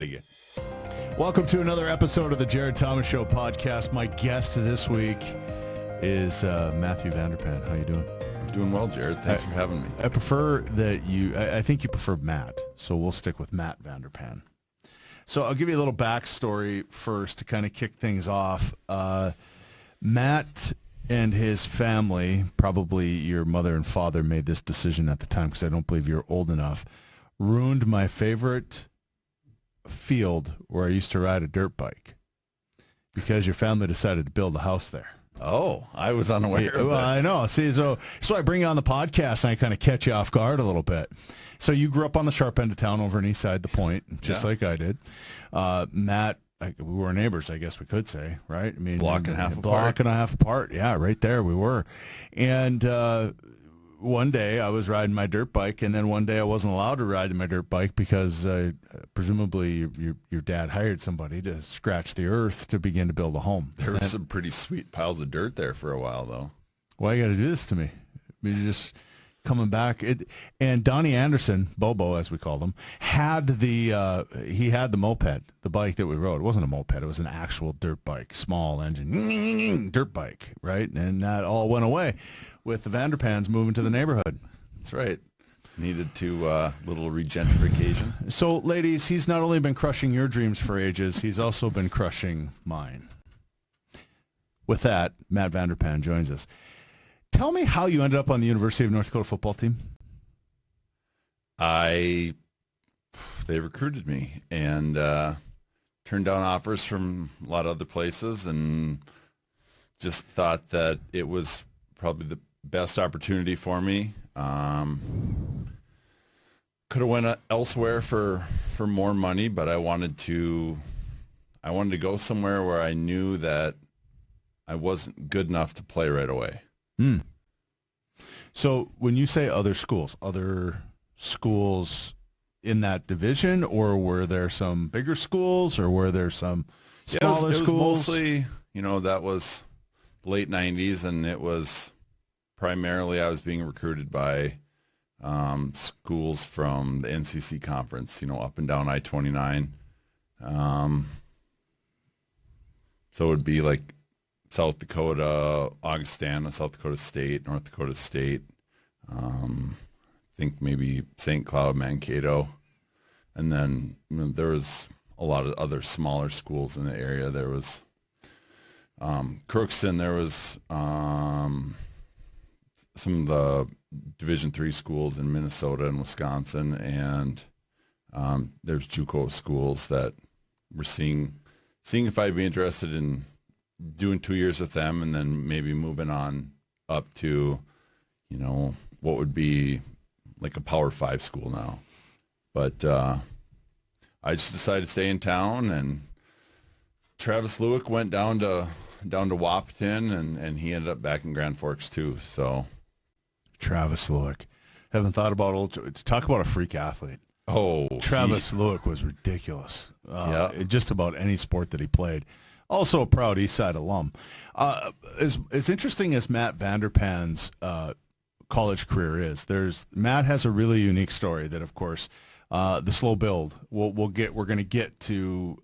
Again. Welcome to another episode of the Jarrod Thomas Show podcast. My guest this week is Matthew Vanderpan. How you doing? I'm doing well, Jarrod. Thanks for having me. I prefer that I think you prefer Matt, so we'll stick with Matt Vanderpan. So I'll give you a little backstory first to kind of kick things off. Matt and his family, probably your mother and father made this decision at the time because I don't believe you're old enough, ruined my favorite field where I used to ride a dirt bike because your family decided to build a house there. Oh, I was unaware of Well, I this. know. See, so I bring you on the podcast and I kind of catch you off guard a little bit. So you grew up on the sharp end of town over in East Side, the Point, just like I did. Matt, we were neighbors, I guess we could say, right? I mean, Block and a half apart. Yeah, right there we were. And one day I was riding my dirt bike, and then one day I wasn't allowed to ride my dirt bike because presumably your dad hired somebody to scratch the earth to begin to build a home. There were some pretty sweet piles of dirt there for a while, though. Why you got to do this to me? I mean, you're just coming back. And Donnie Anderson, Bobo as we called him, had he had the moped, the bike that we rode. It wasn't a moped. It was an actual dirt bike, small engine, dirt bike, right? And that all went away with the Vanderpans moving to the neighborhood. That's right. Needed to little regentrification. So, ladies, he's not only been crushing your dreams for ages, he's also been crushing mine. With that, Matt Vanderpan joins us. Tell me how you ended up on the University of North Dakota football team. They recruited me and turned down offers from a lot of other places and just thought that it was probably the best opportunity for me. Could have went elsewhere for more money, but I wanted to go somewhere where I knew that I wasn't good enough to play right away. So when you say other schools in that division, or were there some bigger schools, or were there some smaller schools? It was mostly, that was the late 90s, and it was primarily I was being recruited by schools from the NCC conference, up and down I-29. So it would be like South Dakota, Augustana, South Dakota State, North Dakota State, I think maybe St. Cloud, Mankato. And then there was a lot of other smaller schools in the area. There was Crookston, there was some of the Division III schools in Minnesota and Wisconsin, and there's JUCO schools that were seeing if I'd be interested in doing 2 years with them and then maybe moving on up to, what would be like a Power 5 school now. But I just decided to stay in town, and Travis Lewick went down to Wahpeton, and he ended up back in Grand Forks too. So Travis Lewick. Haven't thought about talk about a freak athlete. Oh, Travis Lewick was ridiculous. Just about any sport that he played. Also a proud East Side alum. As interesting as Matt Vanderpan's college career is, Matt has a really unique story that, of course, the slow build. We're going to get to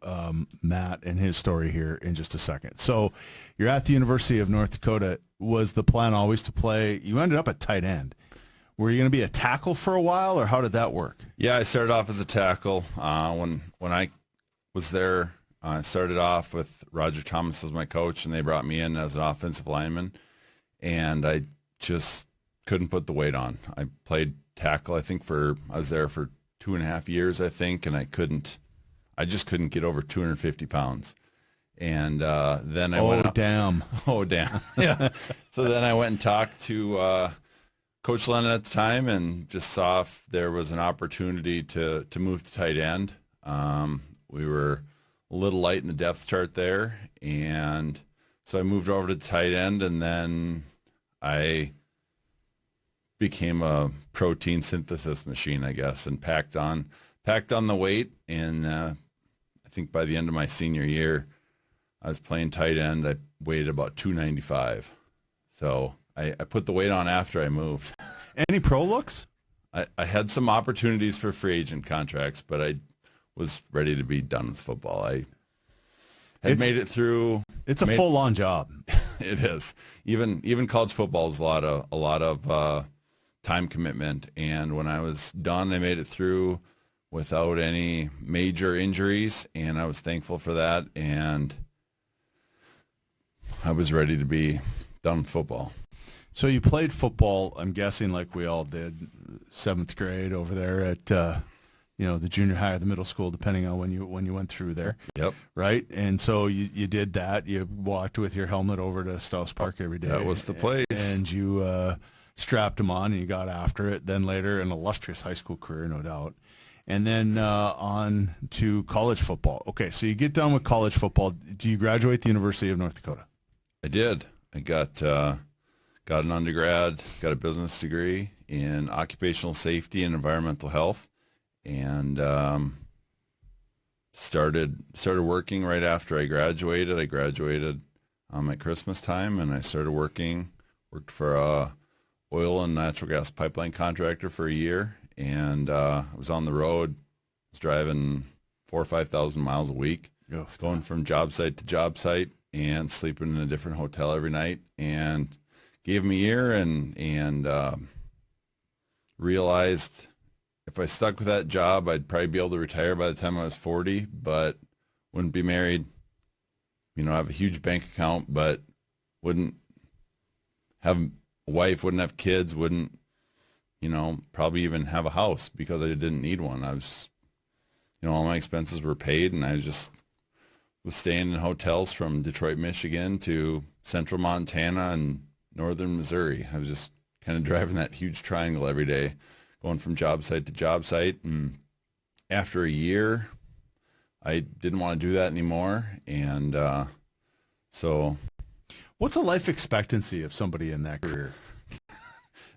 Matt and his story here in just a second. So you're at the University of North Dakota. Was the plan always to play? You ended up at tight end. Were you going to be a tackle for a while, or how did that work? Yeah, I started off as a tackle. When I was there, I started off with Roger Thomas as my coach, and they brought me in as an offensive lineman, and I just couldn't put the weight on. I played tackle, I was there for 2.5 years, I think, and I just couldn't get over 250 pounds. And then I went up. Oh, damn. Yeah. So then I went and talked to Coach Lennon at the time and just saw if there was an opportunity to move to tight end. We were a little light in the depth chart there, and so I moved over to tight end, and then I became a protein synthesis machine, I guess, and packed on the weight. And I think by the end of my senior year, I was playing tight end. I weighed about 295. So I put the weight on after I moved. Any pro looks? I had some opportunities for free agent contracts, but I was ready to be done with football. I had made it through. It's a full-on job. It is. Even college football is a lot of time commitment. And when I was done, I made it through without any major injuries, and I was thankful for that. And I was ready to be done with football. So you played football, I'm guessing, like we all did, 7th grade over there at the junior high or the middle school, depending on when you went through there. Yep. Right? And so you did that. You walked with your helmet over to Stouse Park every day. That was the place. And you strapped them on and you got after it. Then later, an illustrious high school career, no doubt. And then on to college football. Okay, so you get done with college football. Do you graduate the University of North Dakota? I did. I got an undergrad, got a business degree in occupational safety and environmental health, and started working right after I graduated. I graduated at Christmas time, and I started worked for a oil and natural gas pipeline contractor for a year, and I was on the road. I was driving 4,000 or 5,000 miles a week, going from job site to job site and sleeping in a different hotel every night, and gave him a year and realized if I stuck with that job, I'd probably be able to retire by the time I was 40, but wouldn't be married. Have a huge bank account, but wouldn't have a wife, wouldn't have kids, wouldn't, probably even have a house because I didn't need one. I was, all my expenses were paid, and I was staying in hotels from Detroit, Michigan to central Montana and northern Missouri. I was just kind of driving that huge triangle every day, going from job site to job site. And after a year, I didn't want to do that anymore. And so... What's a life expectancy of somebody in that career?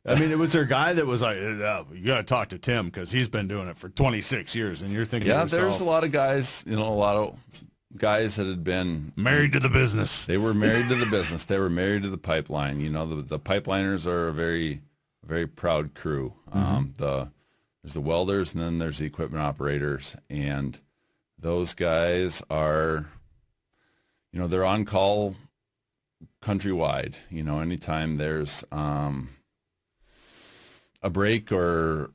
I mean, was there a guy that was like, you got to talk to Tim because he's been doing it for 26 years, and you're thinking, yeah, there's a lot of guys, a lot of guys that had been married to the business. They were married to the business. They were married to the pipeline. The pipeliners are a very, very proud crew. There's the welders, and then there's the equipment operators, and those guys are, they're on call countrywide. Anytime there's a break or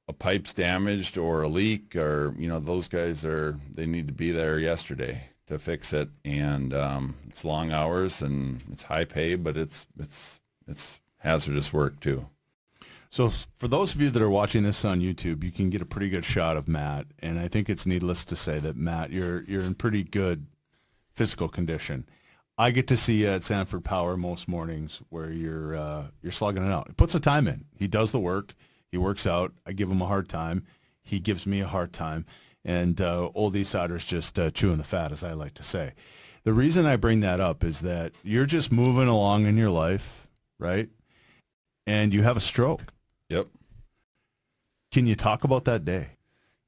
a pipe's damaged or a leak, or those guys they need to be there yesterday to fix it. And it's long hours and it's high pay, but it's hazardous work too. So for those of you that are watching this on YouTube, you can get a pretty good shot of Matt, and I think it's needless to say that Matt, you're in pretty good physical condition. I get to see you at Sanford Power most mornings where you're slugging it out. He puts the time in. He does the work. He works out. I give him a hard time. He gives me a hard time. And old Eastsider's just chewing the fat, as I like to say. The reason I bring that up is that you're just moving along in your life, right? And you have a stroke. Yep. Can you talk about that day?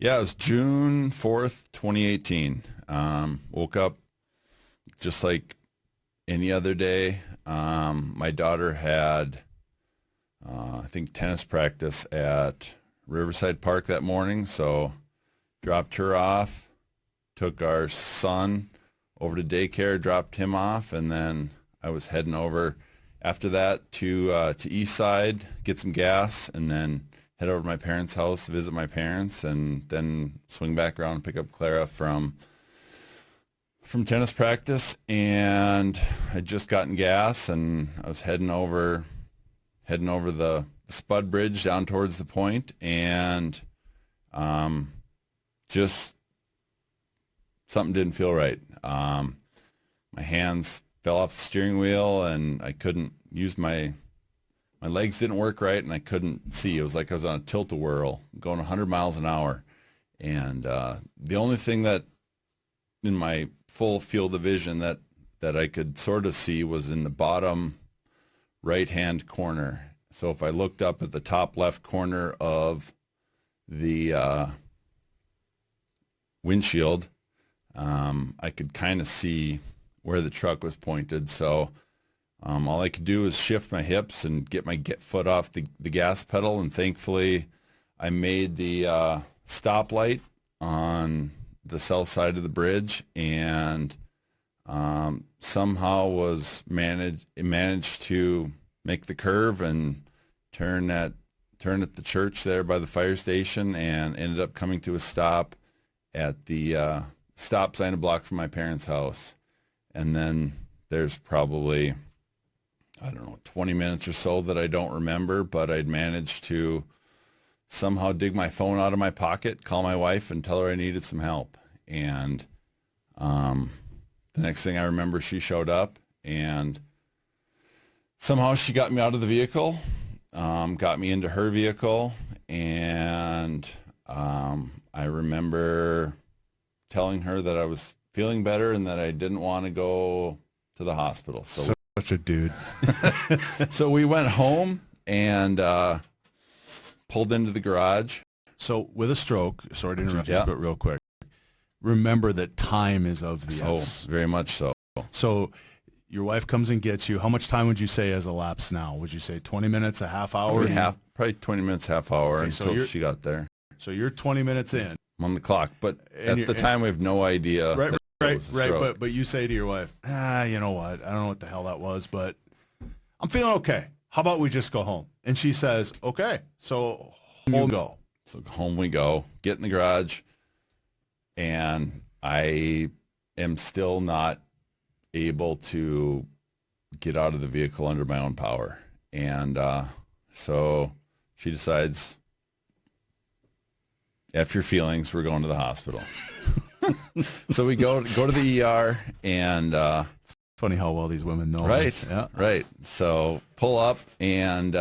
Yeah, it was June 4th, 2018. Woke up just like any other day. My daughter had, I think, tennis practice at Riverside Park that morning, so dropped her off, took our son over to daycare, dropped him off, and then I was heading over after that to Eastside, get some gas, and then head over to my parents' house, visit my parents, and then swing back around and pick up Clara from tennis practice. And I'd just gotten gas, and I was heading over the Spud Bridge down towards the point, and just something didn't feel right. My hands fell off the steering wheel, and I couldn't use my legs didn't work right, and I couldn't see. It was like I was on a tilt-a-whirl going 100 miles an hour. And the only thing that in my full field of vision that I could sort of see was in the bottom right-hand corner. So if I looked up at the top left corner of the windshield, I could kind of see where the truck was pointed. So all I could do was shift my hips and get my foot off the gas pedal, and thankfully I made the stoplight on the south side of the bridge, and somehow managed to make the curve and turn at the church there by the fire station, and ended up coming to a stop at the stop sign a block from my parents' house. And then there's probably, I don't know, 20 minutes or so that I don't remember, but I'd managed to somehow dig my phone out of my pocket, call my wife, and tell her I needed some help. And the next thing I remember, she showed up, and somehow she got me out of the vehicle, got me into her vehicle, and I remember telling her that I was feeling better and that I didn't want to go to the hospital. So such a dude. So we went home and pulled into the garage. So with a stroke, sorry to interrupt you, but real quick, remember that time is of the essence. Very much so. So your wife comes and gets you. How much time would you say has elapsed now? Would you say 20 minutes, a half hour? Probably 20 minutes, half hour until she got there. So you're 20 minutes in. I'm on the clock, but at the time we have no idea. Right. But you say to your wife, you know what? I don't know what the hell that was, but I'm feeling okay. How about we just go home? And she says, okay. So home we go. So home we go. Get in the garage, and I am still not able to get out of the vehicle under my own power. And so she decides, F your feelings, we're going to the hospital. So we go to the ER, and funny how well these women know. Right, yeah. Right. So pull up, and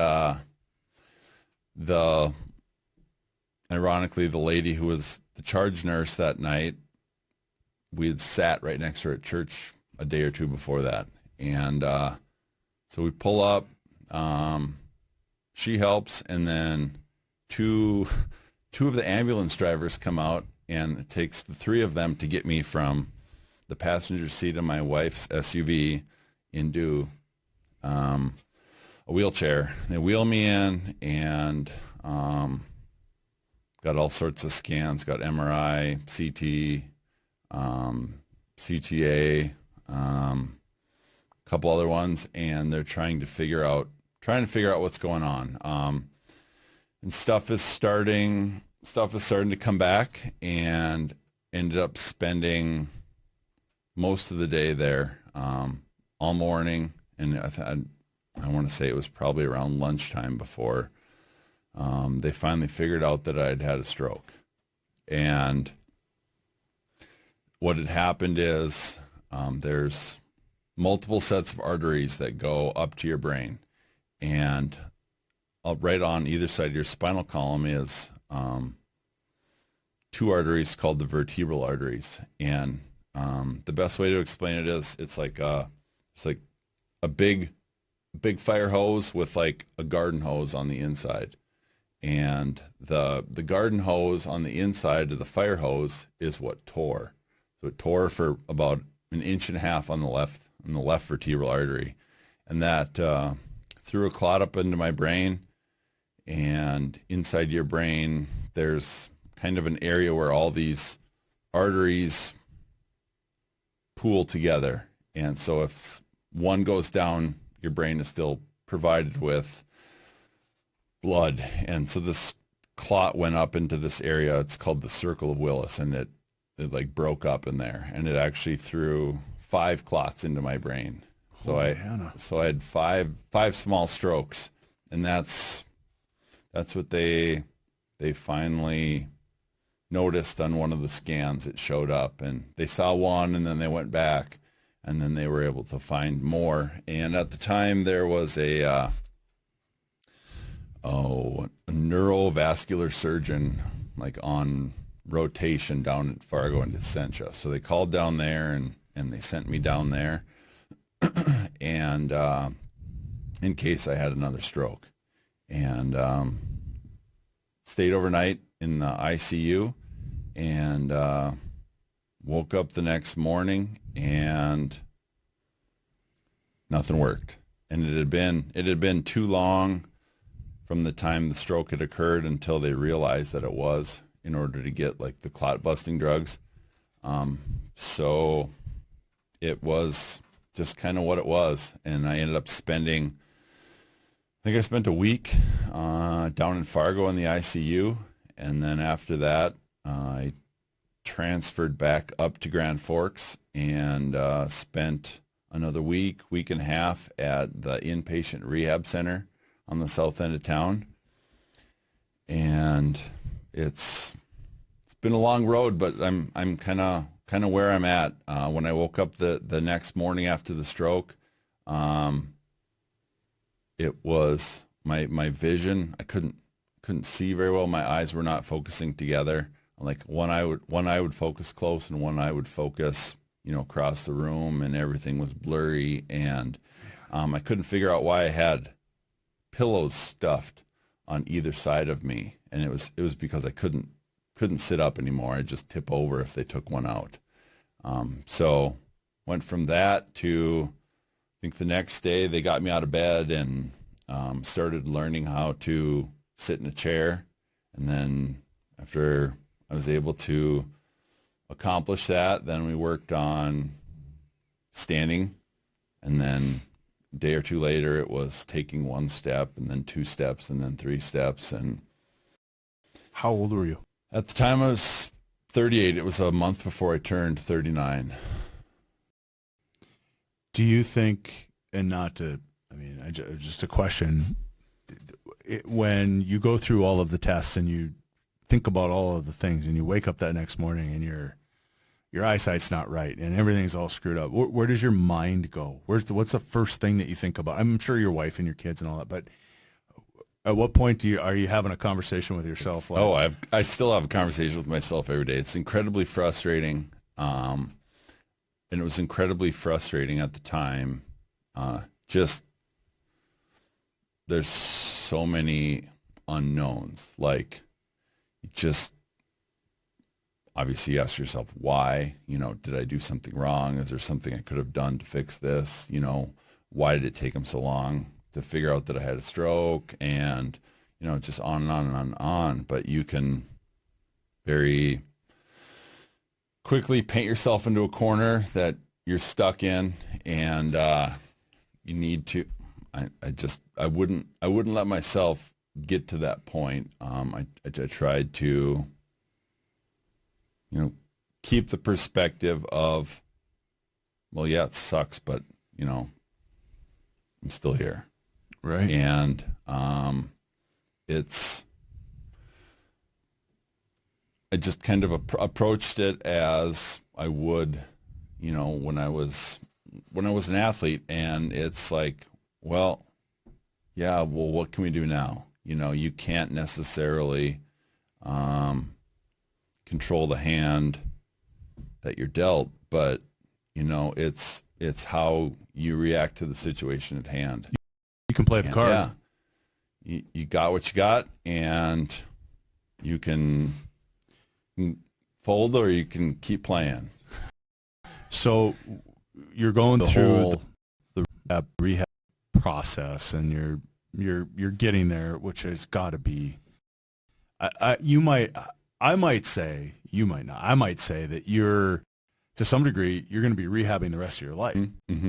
ironically, the lady who was the charge nurse that night, we had sat right next to her at church a day or two before that. And so we pull up, she helps, and then two of the ambulance drivers come out, and it takes the three of them to get me from the passenger seat of my wife's SUV into a wheelchair. They wheel me in, and got all sorts of scans, got MRI, CT, CTA, a couple other ones, and they're trying to figure out what's going on. And stuff is starting to come back, and ended up spending most of the day there, all morning. And I want to say it was probably around lunchtime before they finally figured out that I'd had a stroke. And what had happened is there's multiple sets of arteries that go up to your brain, and right on either side of your spinal column is two arteries called the vertebral arteries. And the best way to explain it is it's like a big fire hose with like a garden hose on the inside. And the garden hose on the inside of the fire hose is what tore. So it tore for about 1.5 inches on the left vertebral artery, and that threw a clot up into my brain. And inside your brain, there's kind of an area where all these arteries pool together. And so if one goes down, your brain is still provided with blood. And so this clot went up into this area. It's called the Circle of Willis, and it like broke up in there, and it actually threw 5 clots into my brain. So I had five small strokes, and that's what they finally noticed on one of the scans. It showed up, and they saw one, and then they went back, and then they were able to find more. And at the time, there was a neurovascular surgeon like on rotation down at Fargo and Essentia. So they called down there, and they sent me down there, and in case I had another stroke. And stayed overnight in the ICU, and woke up the next morning, and nothing worked. And it had been too long from the time the stroke had occurred until they realized that it was. in order to get like the clot busting drugs. So it was just kind of what it was. And I ended up spending, I think I spent a week down in Fargo in the ICU. And then after that, I transferred back up to Grand Forks and spent another week and a half at the inpatient rehab center on the south end of town. And it's been a long road, but I'm kind of where I'm at. When I woke up the next morning after the stroke, it was my vision. I couldn't see very well. My eyes were not focusing together. Like one eye would focus close, and one eye would focus, across the room, and everything was blurry. And I couldn't figure out why I had pillows stuffed on either side of me, and it was because I couldn't sit up anymore. I'd just tip over if they took one out. So went from that to, I think the next day they got me out of bed and started learning how to sit in a chair. And then after I was able to accomplish that, then we worked on standing. And then a day or two later, it was taking one step, and then 2 steps, and then 3 steps. And how old were you? At the time, I was 38. It was a month before I turned 39. Do you think, and just a question, when you go through all of the tests and you think about all of the things and you wake up that next morning and your eyesight's not right and everything's all screwed up, where does your mind go? What's the first thing that you think about? I'm sure your wife and your kids and all that, but at what point are you having a conversation with yourself? I still have a conversation with myself every day. It's incredibly frustrating, and it was incredibly frustrating at the time. Just there's so many unknowns. Like, you just obviously ask yourself, why? Did I do something wrong? Is there something I could have done to fix this? Why did it take them so long to figure out that I had a stroke? And, just on and on and on and on. But you can very quickly paint yourself into a corner that you're stuck in, and you need to. I wouldn't let myself get to that point. I tried to, keep the perspective of, well, yeah, it sucks, but I'm still here. Right. And I just kind of approached it as I would, when I was an athlete. And it's like, well, yeah, well, what can we do now? You can't necessarily control the hand that you're dealt, but it's how you react to the situation at hand. You can play the cards. Yeah, you got what you got, and you can fold or you can keep playing. So you're going through the rehab process, and you're getting there, which has got to be. I might say, you might not. I might say that to some degree, you're going to be rehabbing the rest of your life. Mm-hmm.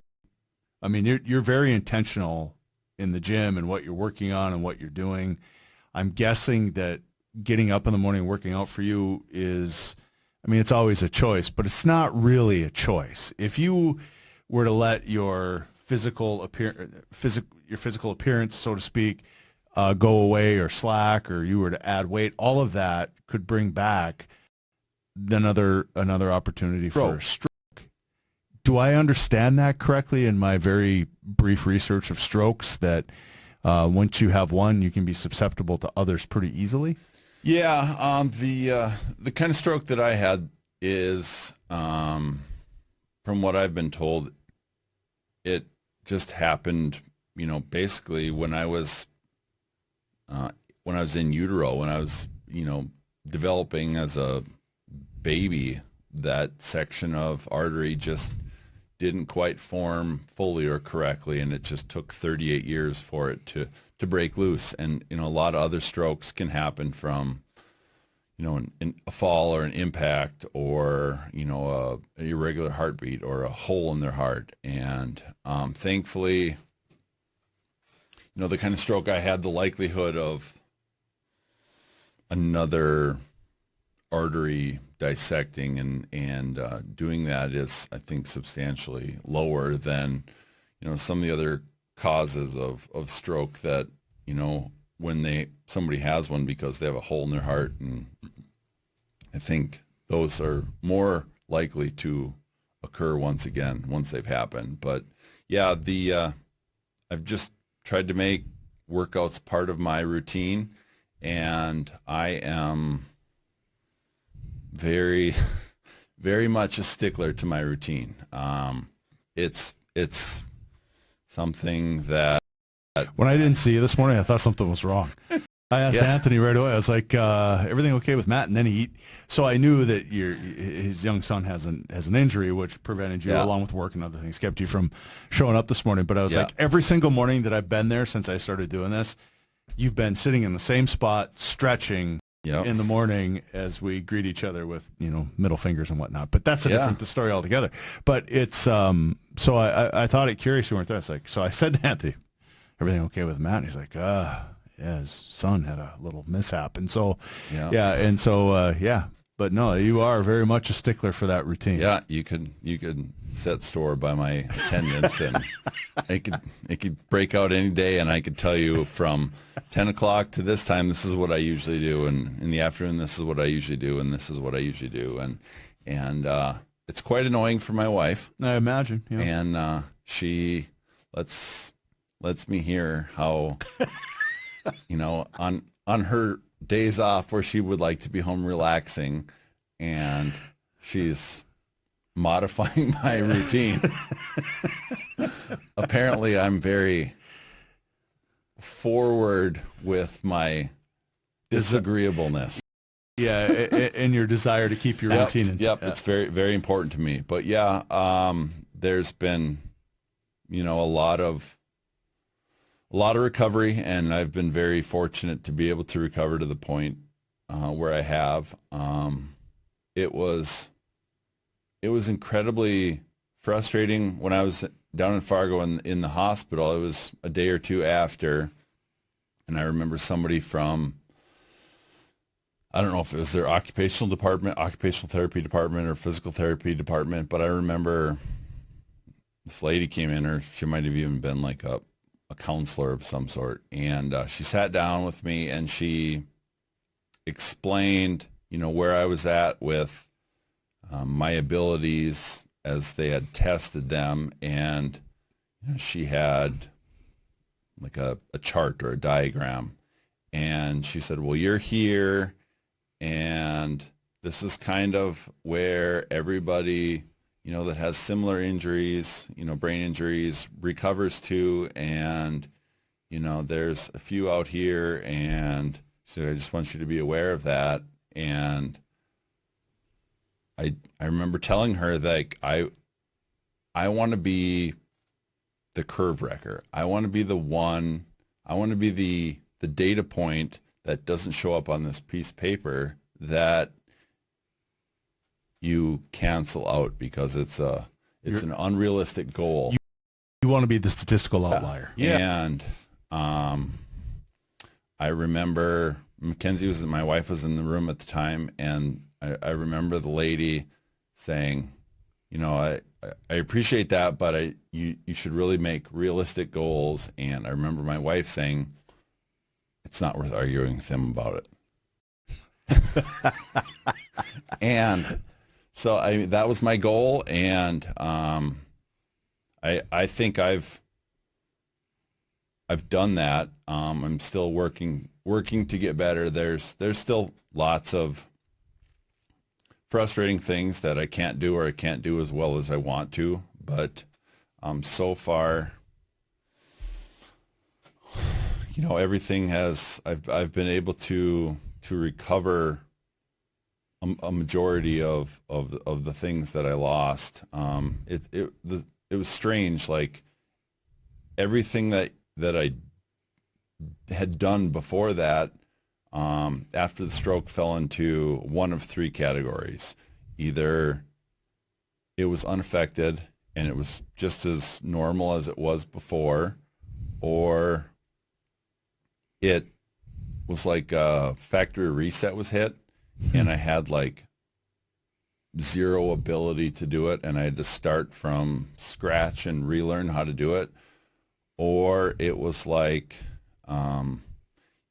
I mean, you're very intentional in the gym and what you're working on and what you're doing. I'm guessing that getting up in the morning and working out for you is, it's always a choice, but it's not really a choice. If you were to let your physical appearance, so to speak, go away or slack, or you were to add weight, all of that could bring back another opportunity for a stroke. Do I understand that correctly in my very brief research of strokes, that once you have one, you can be susceptible to others pretty easily? Yeah, the kind of stroke that I had is, from what I've been told, it just happened, basically when I was in utero, when I was, developing as a baby, that section of artery just didn't quite form fully or correctly, and it just took 38 years for it to break loose. And a lot of other strokes can happen from a fall or an impact, or a irregular heartbeat or a hole in their heart. And thankfully, the kind of stroke I had, the likelihood of another artery dissecting and doing that is, I think, substantially lower than some of the other causes of stroke that when somebody has one because they have a hole in their heart. And I think those are more likely to occur once they've happened. But yeah, I've just tried to make workouts part of my routine, and I am very, very much a stickler to my routine. It's something that when I didn't see you this morning, I thought something was wrong. I asked Anthony right away. I was like, "Everything okay with Matt?" And then so I knew that his young son has an injury which prevented you, along with work and other things, kept you from showing up this morning. But I was like, every single morning that I've been there since I started doing this, you've been sitting in the same spot, stretching in the morning as we greet each other with middle fingers and whatnot. But that's a different story altogether. But it's so I thought it curious you weren't there. It's like, so I said to Anthony, "Everything okay with Matt?" And he's like, yeah, his son had a little mishap. And so, but no, you are very much a stickler for that routine. Yeah, you could set store by my attendance, and it could break out any day, and I could tell you from 10 o'clock to this time, this is what I usually do, and in the afternoon, this is what I usually do, and this is what I usually do, and it's quite annoying for my wife. I imagine. Yeah. And she lets me hear how. On her days off where she would like to be home relaxing, and she's modifying my routine. Apparently, I'm very forward with my disagreeableness. Yeah, and your desire to keep your routine. Yep, it's very, very important to me. But there's been, a lot of recovery, and I've been very fortunate to be able to recover to the point where I have. It was incredibly frustrating when I was down in Fargo in the hospital. It was a day or two after, and I remember somebody from, I don't know if it was their occupational therapy department, or physical therapy department, but I remember this lady came in, or she might have even been like a counselor of some sort, and she sat down with me and she explained, where I was at with my abilities as they had tested them, and she had like a chart or a diagram, and she said, "Well, you're here, and this is kind of where everybody that has similar injuries, brain injuries, recovers to, and, there's a few out here, and so I just want you to be aware of that." And I remember telling her that I want to be the curve wrecker. I want to be the one, I want to be the data point that doesn't show up on this piece of paper that you cancel out because it's an unrealistic goal. You want to be the statistical outlier. Yeah. And I remember my wife was in the room at the time, and I remember the lady saying, I appreciate that, but you should really make realistic goals. And I remember my wife saying, "It's not worth arguing with him about it." And so that was my goal, and I think I've done that. I'm still working to get better. There's still lots of frustrating things that I can't do, or I can't do as well as I want to. But so far, everything I've been able to recover a majority of the things that I lost. It was strange. Like everything that I had done before that, after the stroke fell into one of three categories. Either it was unaffected and it was just as normal as it was before, or it was like a factory reset was hit and I had like zero ability to do it and I had to start from scratch and relearn how to do it. Or it was like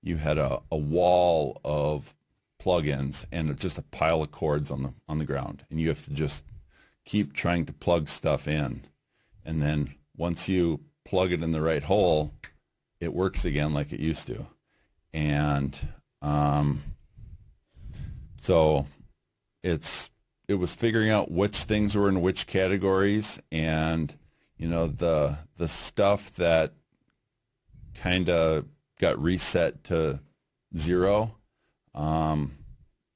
you had a wall of plugins and just a pile of cords on the ground, and you have to just keep trying to plug stuff in, and then once you plug it in the right hole, it works again like it used to. And so it was figuring out which things were in which categories, and the stuff that kind of got reset to zero.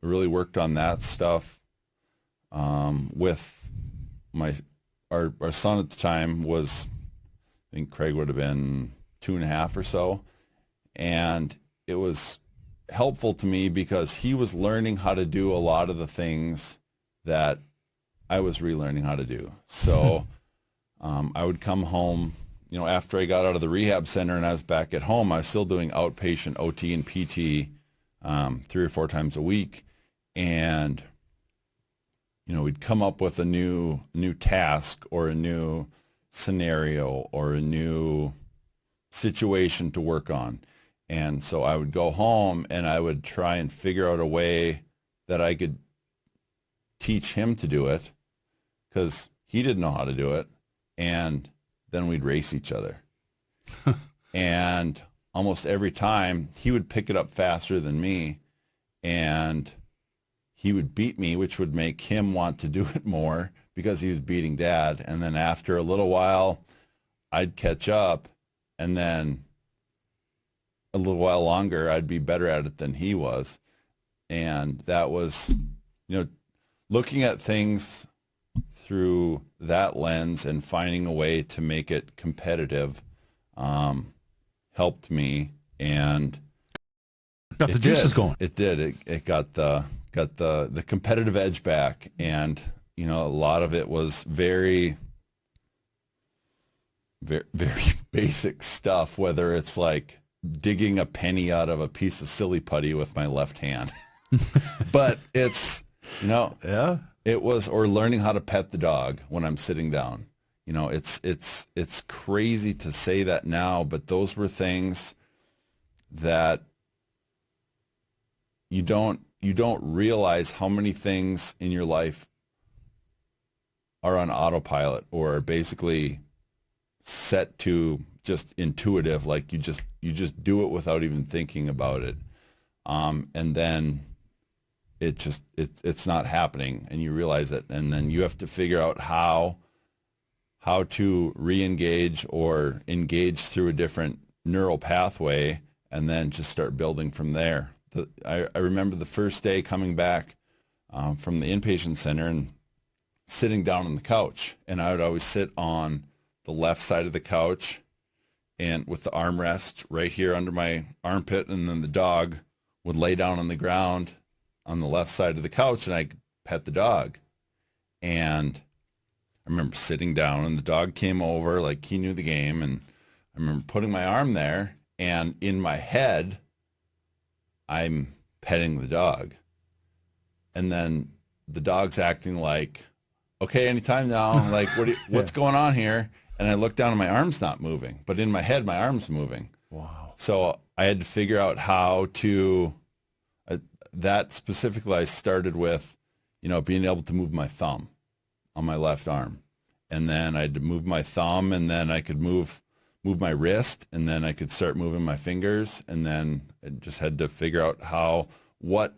Really worked on that stuff with our son at the time was, I think Craig would have been 2.5 or so, and it was helpful to me because he was learning how to do a lot of the things that I was relearning how to do. So I would come home, after I got out of the rehab center and I was back at home, I was still doing outpatient OT and PT 3 or 4 times a week. And, we'd come up with a new task or a new scenario or a new situation to work on. And so I would go home and I would try and figure out a way that I could teach him to do it because he didn't know how to do it. And then we'd race each other. And almost every time he would pick it up faster than me and he would beat me, which would make him want to do it more because he was beating Dad. And then after a little while, I'd catch up, and then a little while longer, I'd be better at it than he was. And that was, looking at things through that lens and finding a way to make it competitive helped me, and got the juices going. It did. It got the competitive edge back, and a lot of it was very, very, very basic stuff. Whether it's like digging a penny out of a piece of silly putty with my left hand, but it's it was, or learning how to pet the dog when I'm sitting down. It's crazy to say that now, but those were things that you don't realize how many things in your life are on autopilot or basically set to just intuitive, like you just do it without even thinking about it. And then it's not happening, and you realize it, and then you have to figure out how to re-engage or engage through a different neural pathway, and then just start building from there. I remember the first day coming back from the inpatient center and sitting down on the couch, and I would always sit on the left side of the couch and with the armrest right here under my armpit, and then the dog would lay down on the ground on the left side of the couch, and I could pet the dog. And I remember sitting down, and the dog came over like he knew the game, and I remember putting my arm there, and in my head, I'm petting the dog. And then the dog's acting like, okay, anytime now, like, what's going on here? And I look down and my arm's not moving, but in my head, my arm's moving. Wow. So I had to figure out how to, that specifically I started with, being able to move my thumb on my left arm. And then I had to move my thumb, and then I could move my wrist, and then I could start moving my fingers. And then I just had to figure out what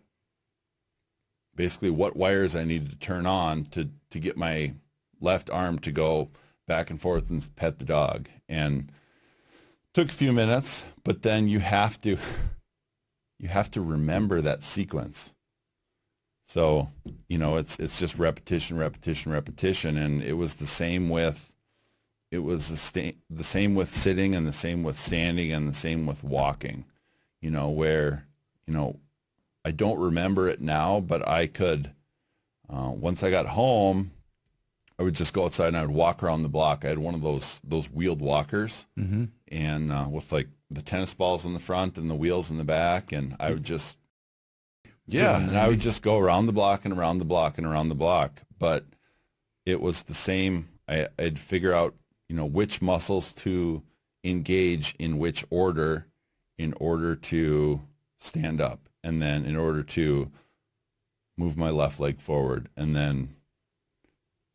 wires I needed to turn on to get my left arm to go back and forth and pet the dog. And it took a few minutes, but then you have to remember that sequence. So, it's just repetition, and it was the same with sitting, and the same with standing, and the same with walking. Where I don't remember it now, but I could, once I got home, I would just go outside and I would walk around the block. I had one of those wheeled walkers, and with like the tennis balls in the front and the wheels in the back, and I would just, and I would just go around the block and around the block and around the block. But it was the same. I'd figure out, which muscles to engage in which order in order to stand up, and then in order to move my left leg forward, and then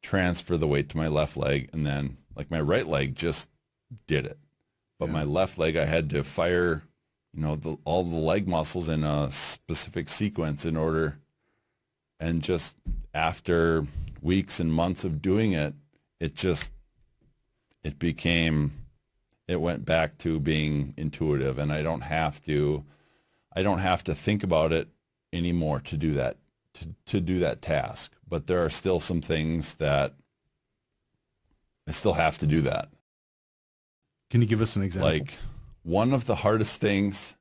transfer the weight to my left leg, and then like my right leg just did it. But my left leg, I had to fire, all the leg muscles in a specific sequence in order. And just after weeks and months of doing it, it went back to being intuitive, and I don't have to think about it anymore to do that, to do that task. But there are still some things that I still have to do that. Can you give us an example? Like, one of the hardest things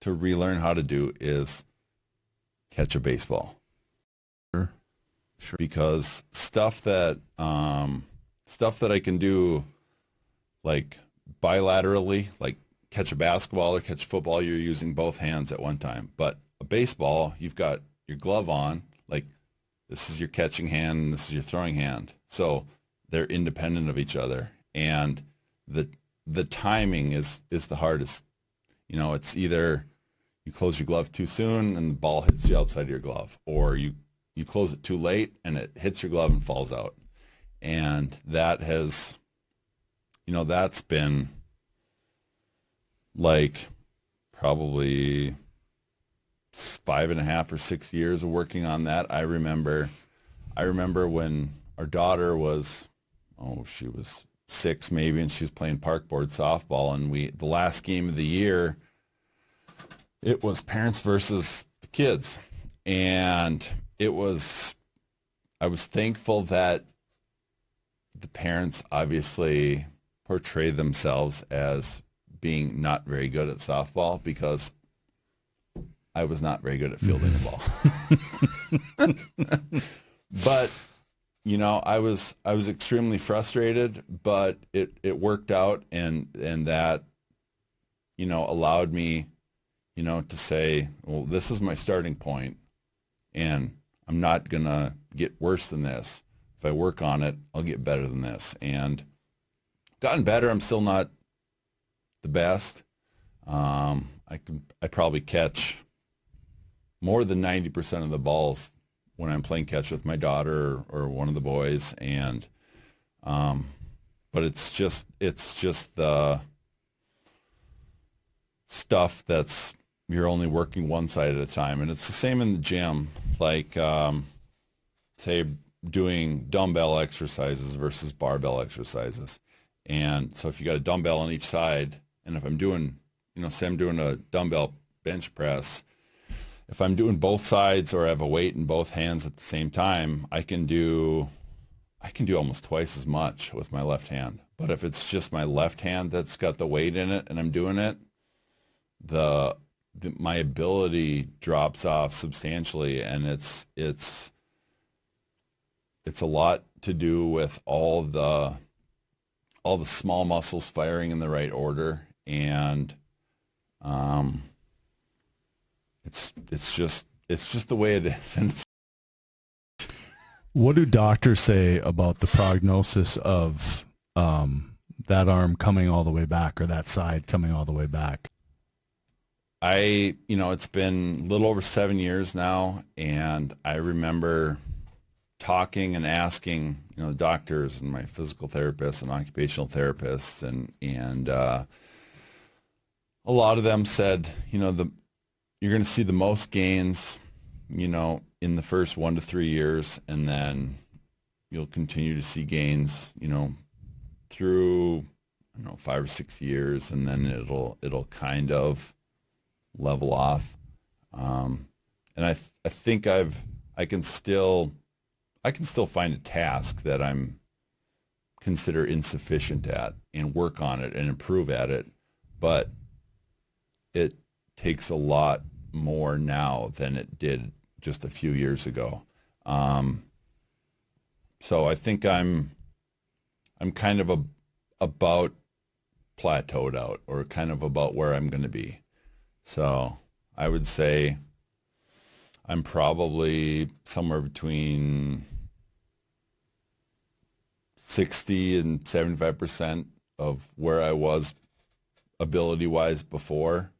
to relearn how to do is catch a baseball. Sure. Because stuff that I can do, like bilaterally, like catch a basketball or catch a football, you're using both hands at one time. But a baseball, you've got your glove on, like this is your catching hand and this is your throwing hand. So they're independent of each other. And the timing is the hardest. It's either you close your glove too soon and the ball hits the outside of your glove, or you close it too late and it hits your glove and falls out. And that has, that's been like probably 5.5 or 6 years of working on that. I remember when our daughter was, she was 6 maybe, and she's playing park board softball, and the last game of the year, it was parents versus kids. And I was thankful that the parents obviously portrayed themselves as being not very good at softball, because I was not very good at fielding the ball. But I was extremely frustrated, but it worked out, and that allowed me to say, well, this is my starting point, and I'm not gonna get worse than this. If I work on it, I'll get better than this. And gotten better. I'm still not the best. I probably catch more than 90% of the balls when I'm playing catch with my daughter or one of the boys. And but it's just the stuff that's, you're only working one side at a time. And it's the same in the gym, like say doing dumbbell exercises versus barbell exercises. And so if you got a dumbbell on each side, and if I'm doing, say I'm doing a dumbbell bench press, if I'm doing both sides or I have a weight in both hands at the same time, I can do almost twice as much with my left hand. But if it's just my left hand that's got the weight in it and I'm doing it, my ability drops off substantially, and it's a lot to do with all the small muscles firing in the right order, and it's just the way it is. And what do doctors say about the prognosis of that arm coming all the way back, or that side coming all the way back? It's been a little over 7 years now, and I remember talking and asking, the doctors and my physical therapists and occupational therapists, and a lot of them said, you're going to see the most gains, in the first 1 to 3 years, and then you'll continue to see gains, through 5 or 6 years, and then it'll kind of level off. And I think I can still find a task that I'm consider insufficient at and work on it and improve at it, but it takes a lot more now than it did just a few years ago. So I think I'm kind of about plateaued out, or kind of about where I'm going to be. So I would say I'm probably somewhere between 60 and 75% of where I was ability-wise before.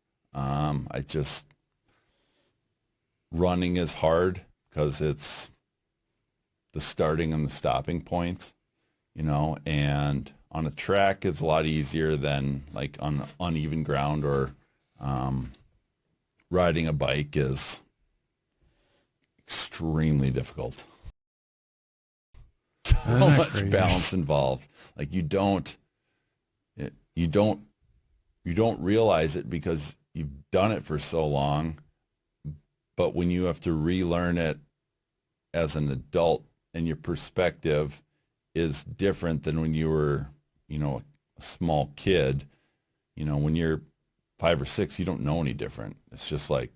Running is hard because it's the starting and the stopping points, and on a track it's a lot easier than like on uneven ground, or riding a bike is extremely difficult. So much balance involved. Like you don't realize it because you've done it for so long, but when you have to relearn it as an adult, and your perspective is different than when you were, a small kid. When you're 5 or 6, you don't know any different. It's just like,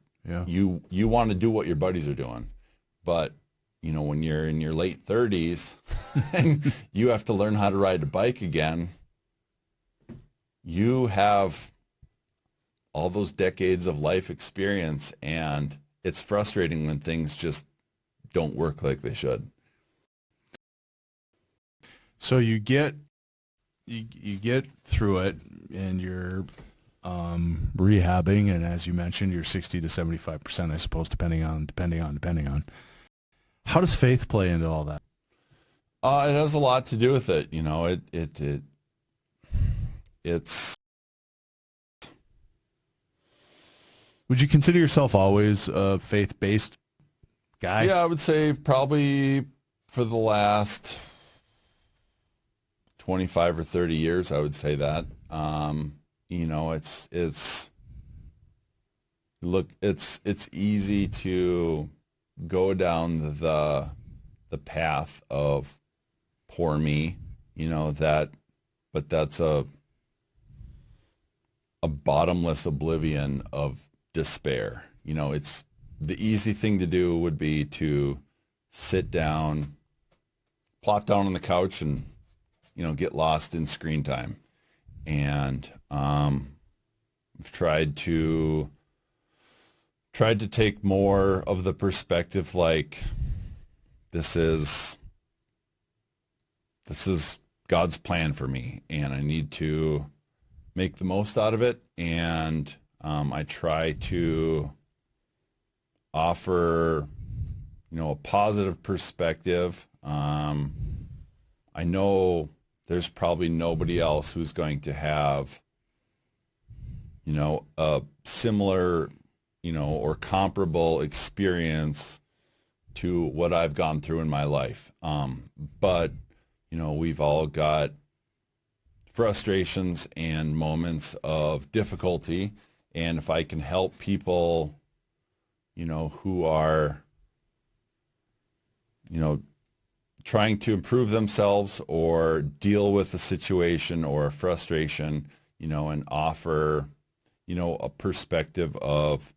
you want to do what your buddies are doing. But, when you're in your late 30s and you have to learn how to ride a bike again, you have all those decades of life experience, and it's frustrating when things just don't work like they should. So you get through it, and you're rehabbing, and as you mentioned, you're 60 to 75%, I suppose, depending on. How does faith play into all that? It has a lot to do with it. It's. Would you consider yourself always a faith-based guy? Yeah, I would say probably for the last 25 or 30 years, I would say that. It's easy to go down the path of poor me, but that's a bottomless oblivion of despair. It's the easy thing to do would be to sit down, plop down on the couch, and get lost in screen time. And I've tried to take more of the perspective like this is God's plan for me, and I need to make the most out of it. And I try to offer a positive perspective. I know there's probably nobody else who's going to have, a similar, or comparable experience to what I've gone through in my life. But, we've all got frustrations and moments of difficulty. And if I can help people, who are, trying to improve themselves or deal with a situation or a frustration, and offer, a perspective of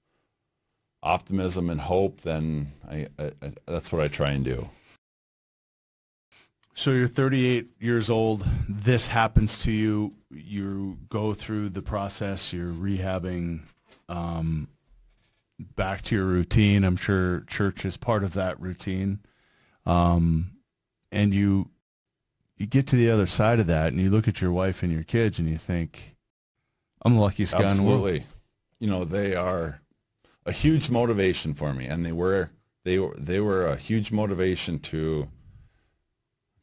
optimism and hope, then I that's what I try and do. So you're 38 years old. This happens to you. You go through the process. You're rehabbing back to your routine. I'm sure church is part of that routine. And you get to the other side of that, and you look at your wife and your kids, and you think, I'm the luckiest guy in the world. Absolutely. They are a huge motivation for me, and they were a huge motivation to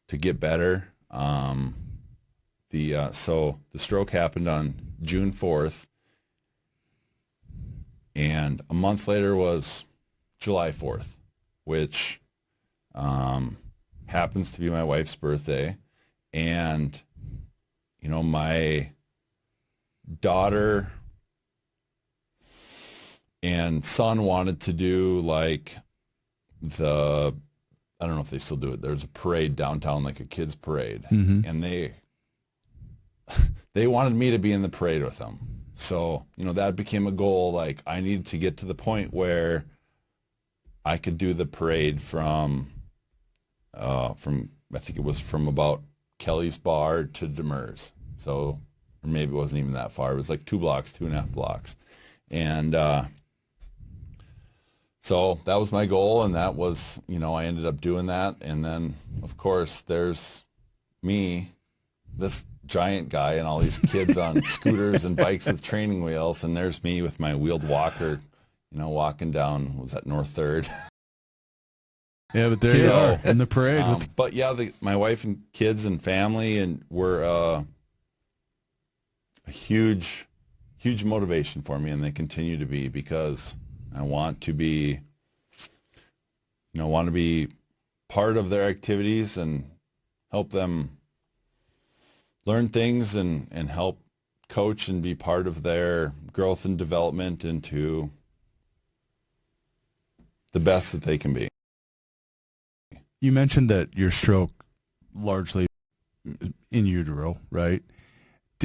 get better. So the stroke happened on June 4th, and a month later was July 4th, which happens to be my wife's birthday. And, my daughter and son wanted to do like I don't know if they still do it. There's a parade downtown, like a kids parade. Mm-hmm. And they wanted me to be in the parade with them. So, that became a goal. Like, I needed to get to the point where I could do the parade from I think it was from about Kelly's Bar to Demers. So, or maybe it wasn't even that far. It was like 2.5 blocks. And so that was my goal, and that was, I ended up doing that. And then, of course, there's me, this giant guy, and all these kids on scooters and bikes with training wheels, and there's me with my wheeled walker, walking down, was that North 3rd? Yeah, but there you are in the parade. But yeah, my wife and kids and family and were a huge motivation for me, and they continue to be, because I want to be, part of their activities and help them learn things and help coach and be part of their growth and development into the best that they can be. You mentioned that your stroke largely in utero, right?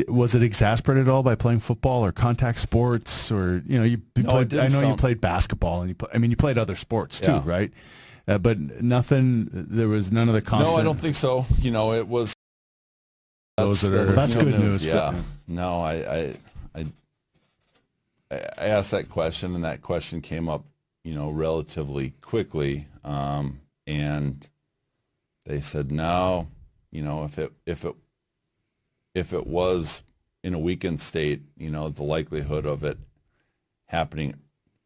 Was it exacerbated at all by playing football or contact sports, or you played? I know you played basketball, and you played other sports too, right? But nothing. There was none of the constant. No, I don't think so. It was. That's good news. Yeah. No, I asked that question, and that question came up, relatively quickly. And they said, no, if it was in a weakened state, the likelihood of it happening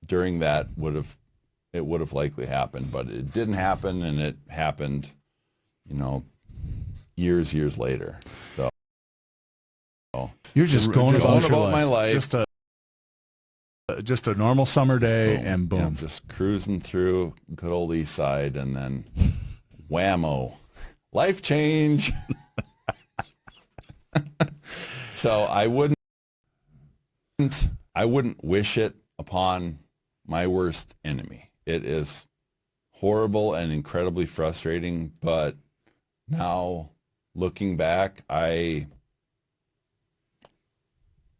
during that would have likely happened, but it didn't happen, and it happened, years later. So you're just going about my life. Just a normal summer day, and boom. Yeah, just cruising through good old East Side, and then whammo, life change. So I wouldn't wish it upon my worst enemy. It is horrible and incredibly frustrating, but now looking back,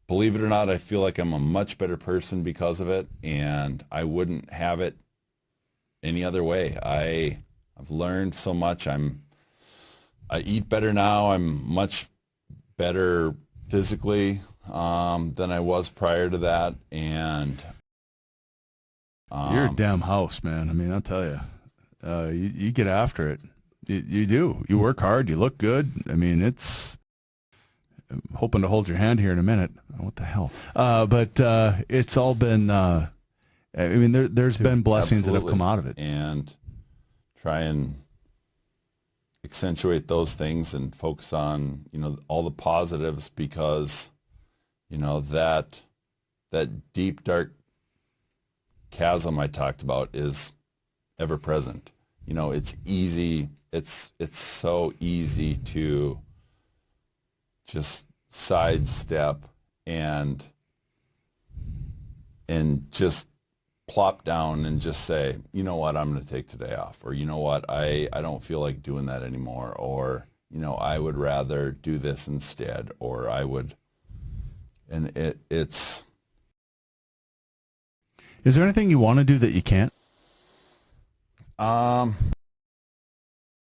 believe it or not, I feel like I'm a much better person because of it, and I wouldn't have it any other way. I've learned so much. I eat better now. I'm much better physically than I was prior to that, and you're a damn house, man. I mean, I'll tell you, you get after it. You do. You work hard. You look good. I mean, I'm hoping to hold your hand here in a minute. What the hell? But it's all been. There's been blessings that have come out of it, and try and accentuate those things and focus on all the positives, because that deep dark chasm I talked about is ever present. It's easy. It's so easy to just sidestep and just plop down and just say, you know what, I'm going to take today off, or you know what, I don't feel like doing that anymore, or I would rather do this instead, or I would. And it's. Is there anything you want to do that you can't?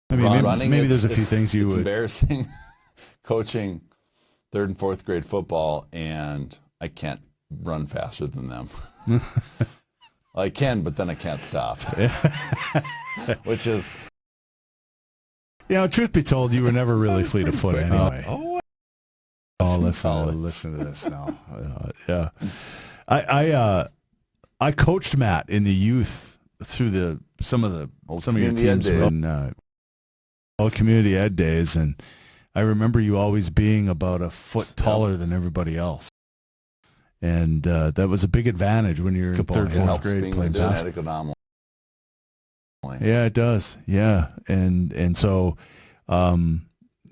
Maybe there's a few things you would. It's embarrassing coaching 3rd and 4th grade football, and I can't run faster than them. I can, but then I can't stop. Which is... truth be told, you were never really fleet of foot anyway. Listen to this now. Yeah. I coached Matt in the youth through some of your teams when all community ed days, and I remember you always being about a foot taller than everybody else. And that was a big advantage when you're in 3rd, 4th grade playing basketball. Yeah, it does. Yeah, and so,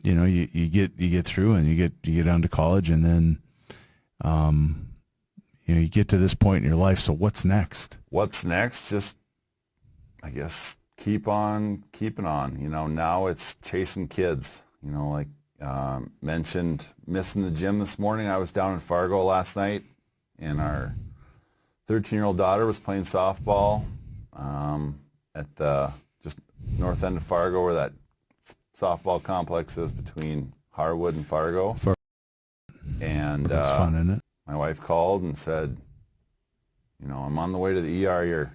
you get through, and you get on to college, and then, you get to this point in your life. So what's next? What's next? Just, I guess, keep on keeping on. Now it's chasing kids. Like mentioned missing the gym this morning. I was down in Fargo last night, and our 13-year-old daughter was playing softball at the just north end of Fargo, where that softball complex is between Harwood and Fargo. And that's fun, isn't it? My wife called and said, I'm on the way to the ER here.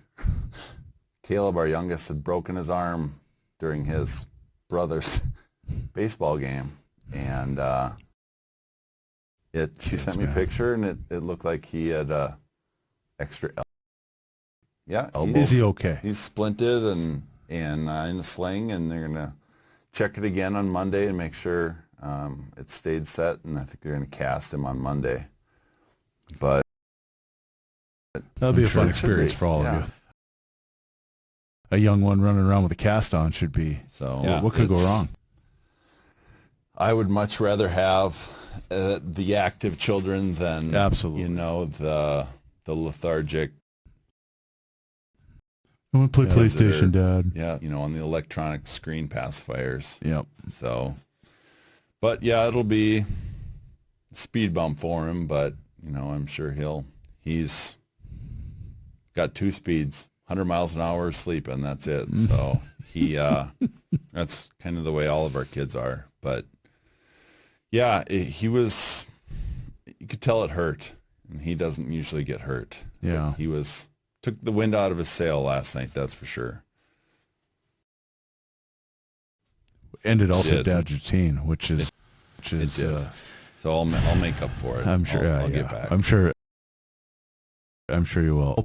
Caleb, our youngest, had broken his arm during his brother's baseball game. And she sent me a picture, and it looked like he had extra elbow. Yeah. Is he okay? He's splinted and in a sling, and they're going to check it again on Monday and make sure it stayed set, and I think they're going to cast him on Monday. But that'll be a fun experience for all of you. A young one running around with a cast on should be. So what could go wrong? I would much rather have the active children than absolutely, the lethargic. I want to play PlayStation, Dad. Yeah, on the electronic screen pacifiers. Yep. So, but yeah, it'll be a speed bump for him, but I'm sure he's got 2 speeds, 100 miles an hour sleeping, that's it. So that's kind of the way all of our kids are. But yeah, you could tell it hurt, and he doesn't usually get hurt. Yeah. He took the wind out of his sail last night, that's for sure. Ended also Dad's routine, which is so I'll make up for it. I'm sure I'll get back. I'm sure you will.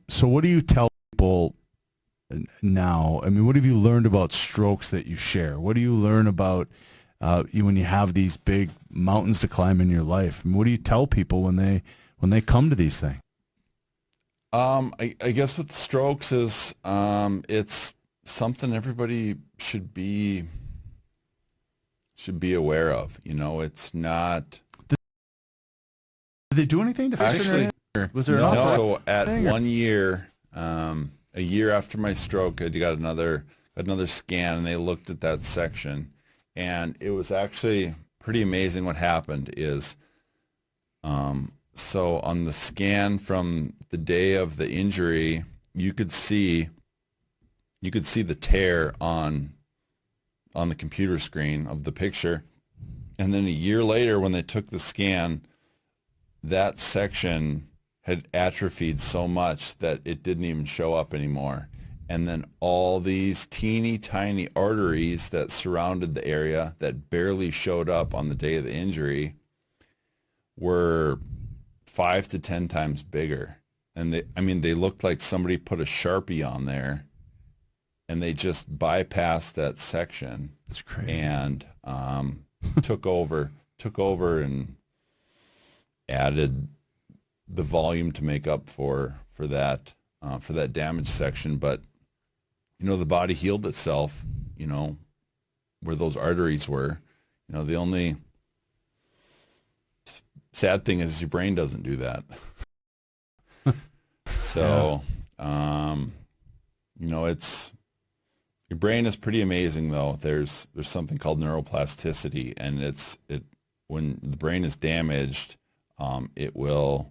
So what do you tell people now? I mean, what have you learned about strokes that you share? What do you learn about when you have these big mountains to climb in your life? I mean, what do you tell people when they come to these things? I guess with strokes is it's something everybody should be aware of. It's not. Did they do anything to fix it? Was there no? So at 1 year, a year after my stroke, I got another scan, and they looked at that section, and it was actually pretty amazing. What happened is, so on the scan from the day of the injury, you could see the tear on the computer screen of the picture, and then a year later, when they took the scan, that section had atrophied so much that it didn't even show up anymore. And then all these teeny tiny arteries that surrounded the area that barely showed up on the day of the injury were 5 to 10 times bigger. And they looked like somebody put a Sharpie on there, and they just bypassed that section. That's crazy. And took over and added the volume to make up for that damaged section. But the body healed itself, where those arteries were. The only sad thing is your brain doesn't do that. So it's, your brain is pretty amazing, though. There's something called neuroplasticity, and when the brain is damaged, it will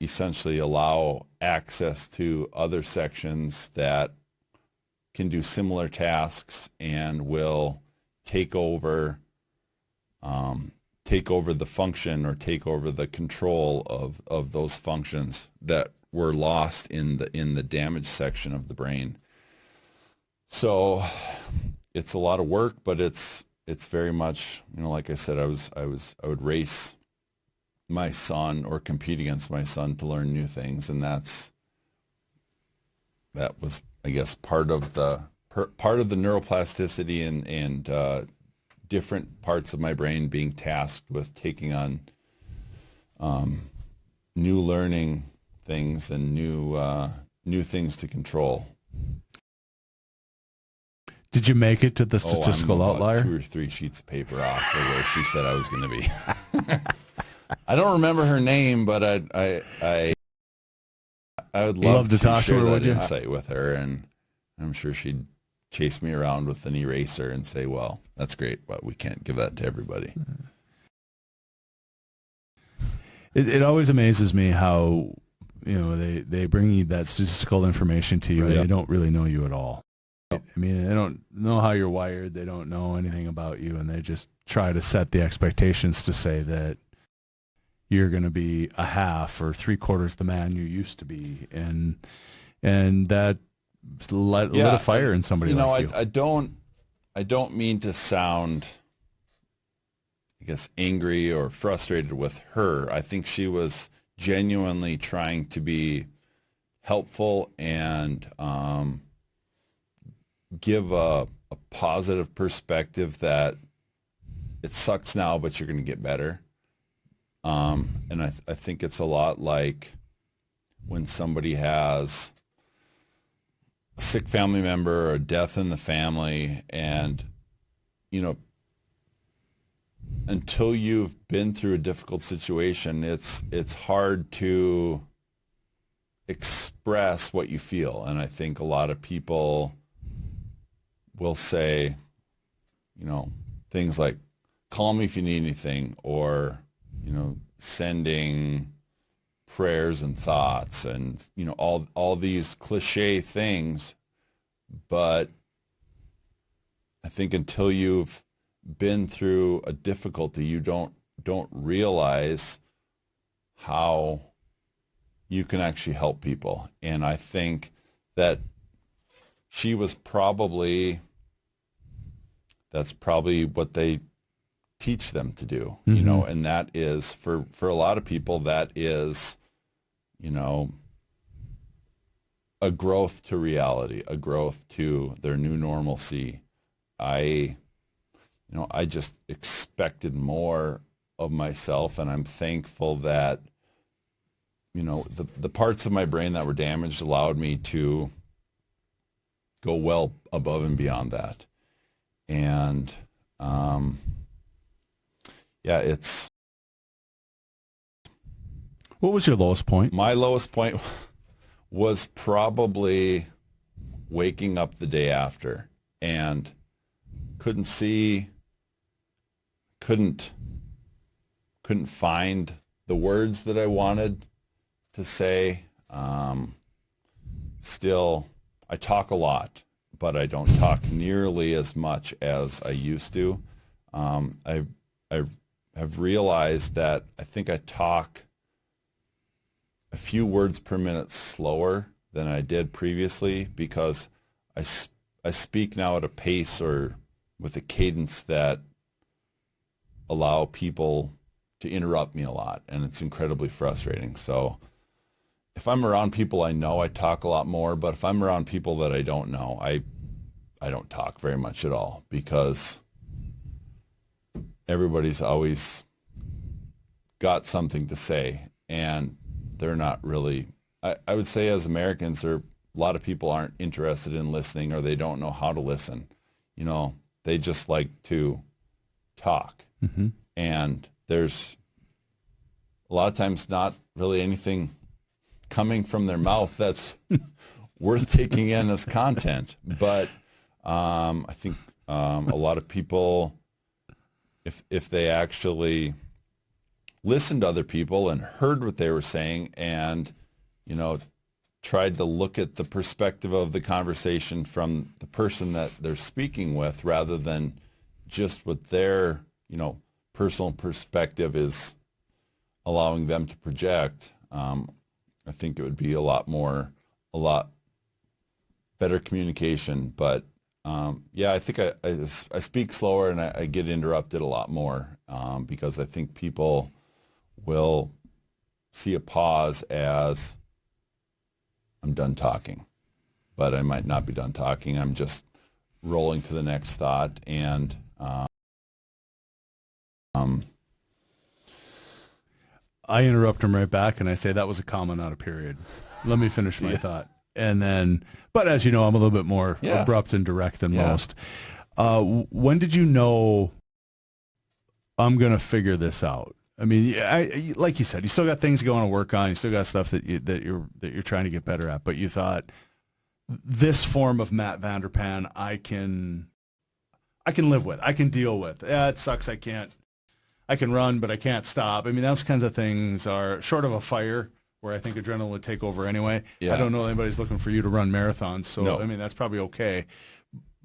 essentially allow access to other sections that can do similar tasks and will take over the function or take over the control of those functions that were lost in the damaged section of the brain. So it's a lot of work, but it's very much, like I said, I would race my son or compete against my son to learn new things, and that was, I guess, part of the neuroplasticity and different parts of my brain being tasked with taking on new learning things and new things to control. Did you make it to the statistical outlier? 2 or 3 sheets of paper off of where she said I was going to be. I don't remember her name, but I would love to talk to her, that insight with her, and I'm sure she'd chase me around with an eraser and say, well, that's great, but we can't give that to everybody. It always amazes me how, they bring you that statistical information to you, and they don't really know you at all. I mean, they don't know how you're wired. They don't know anything about you, and they just try to set the expectations to say that you're going to be a half or three-quarters the man you used to be, and that lit a fire in somebody like you. I don't mean to sound, I guess, angry or frustrated with her. I think she was genuinely trying to be helpful and give a positive perspective that it sucks now, but you're going to get better. And I think it's a lot like when somebody has a sick family member or a death in the family, and, until you've been through a difficult situation, it's hard to express what you feel. And I think a lot of people will say, things like, call me if you need anything, or, sending prayers and thoughts and, all these cliche things. But I think until you've been through a difficulty, you don't realize how you can actually help people. And I think that that's probably what they teach them to do, and that is for a lot of people, that is, a growth to reality, a growth to their new normalcy. I just expected more of myself, and I'm thankful that, the parts of my brain that were damaged allowed me to go well above and beyond that. And, it's... What was your lowest point? My lowest point was probably waking up the day after and couldn't find the words that I wanted to say. Still, I talk a lot, but I don't talk nearly as much as I used to. I have realized that I think I talk a few words per minute slower than I did previously, because I speak now at a pace or with a cadence that allow people to interrupt me a lot, and it's incredibly frustrating. So if I'm around people I know, I talk a lot more, but if I'm around people that I don't know, I don't talk very much at all, because everybody's always got something to say, and they're not really, I would say as Americans, a lot of people aren't interested in listening, or they don't know how to listen. They just like to talk. Mm-hmm. And there's a lot of times not really anything coming from their mouth that's worth taking in as content. But I think a lot of people, if they actually listened to other people and heard what they were saying, and tried to look at the perspective of the conversation from the person that they're speaking with, rather than just what their personal perspective is allowing them to project, I think it would be a lot better communication. But I think I speak slower, and I get interrupted a lot more, because I think people will see a pause as I'm done talking, but I might not be done talking. I'm just rolling to the next thought. And I interrupt him right back, and I say, that was a comma, not a period. Let me finish my thought. And then, but as you know, I'm a little bit more abrupt and direct than most. When did you know, I'm going to figure this out? I mean, like you said, you still got things going to work on. You still got stuff that you're trying to get better at. But you thought, this form of Matt Vanderpan I can live with. I can deal with. Yeah, it sucks. I can run, but I can't stop. I mean, those kinds of things are short of a fire where I think adrenaline would take over anyway. Yeah. I don't know anybody's looking for you to run marathons, so No. I mean, that's probably okay.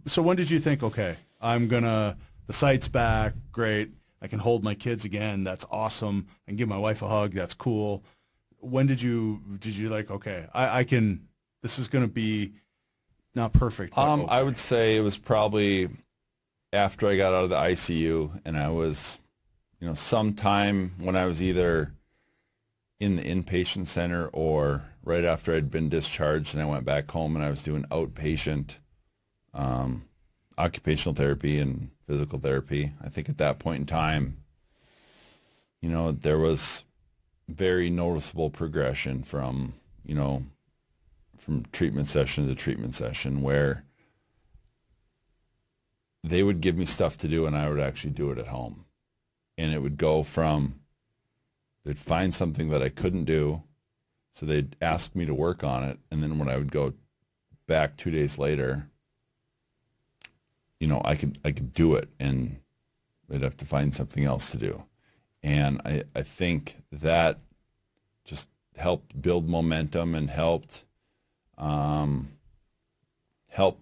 So when did you think, okay, the sight's back, great. I can hold my kids again. That's awesome. I can give my wife a hug. That's cool. When did you like, okay, I can, this is going to be not perfect. But okay. I would say it was probably after I got out of the ICU, and I was, sometime when I was either in the inpatient center or right after I'd been discharged and I went back home and I was doing outpatient occupational therapy and physical therapy. I think at that point in time, there was very noticeable progression from treatment session to treatment session where they would give me stuff to do and I would actually do it at home. And it would go from, they'd find something that I couldn't do, so they'd ask me to work on it. And then when I would go back 2 days later, I could do it, and they'd have to find something else to do. And I think that just helped build momentum and helped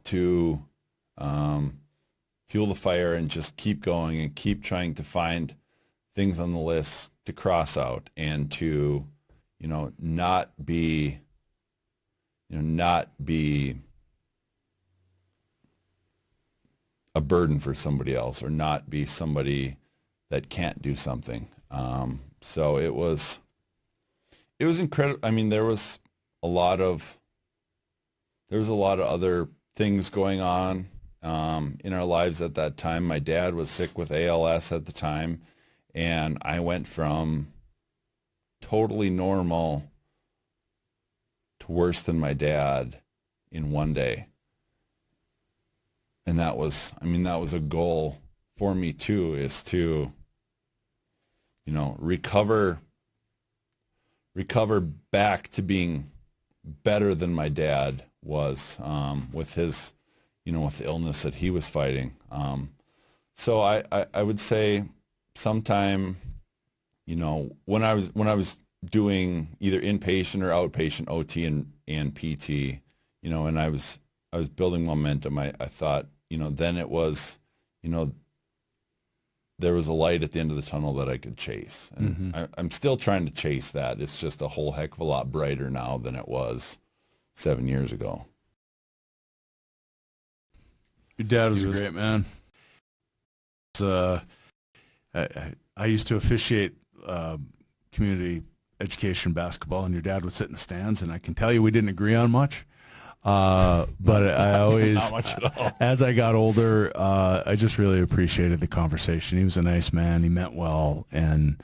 to fuel the fire and just keep going and keep trying to find things on the list to cross out and to, not be a burden for somebody else or not be somebody that can't do something. So it was incredible. I mean, there was a lot of other things going on in our lives at that time. My dad was sick with ALS at the time, and I went from totally normal to worse than my dad in one day. And that was a goal for me too, is to, recover back to being better than my dad was with his, with the illness that he was fighting. So I would say sometime, when I was doing either inpatient or outpatient OT and PT, and I was building momentum, I thought, then it was, there was a light at the end of the tunnel that I could chase. And I'm still trying to chase that. It's just a whole heck of a lot brighter now than it was 7 years ago. Your dad was a great man. I used to officiate community education basketball, and your dad would sit in the stands, and I can tell you we didn't agree on much. But I always, not much at all. As I got older, I just really appreciated the conversation. He was a nice man. He meant well, and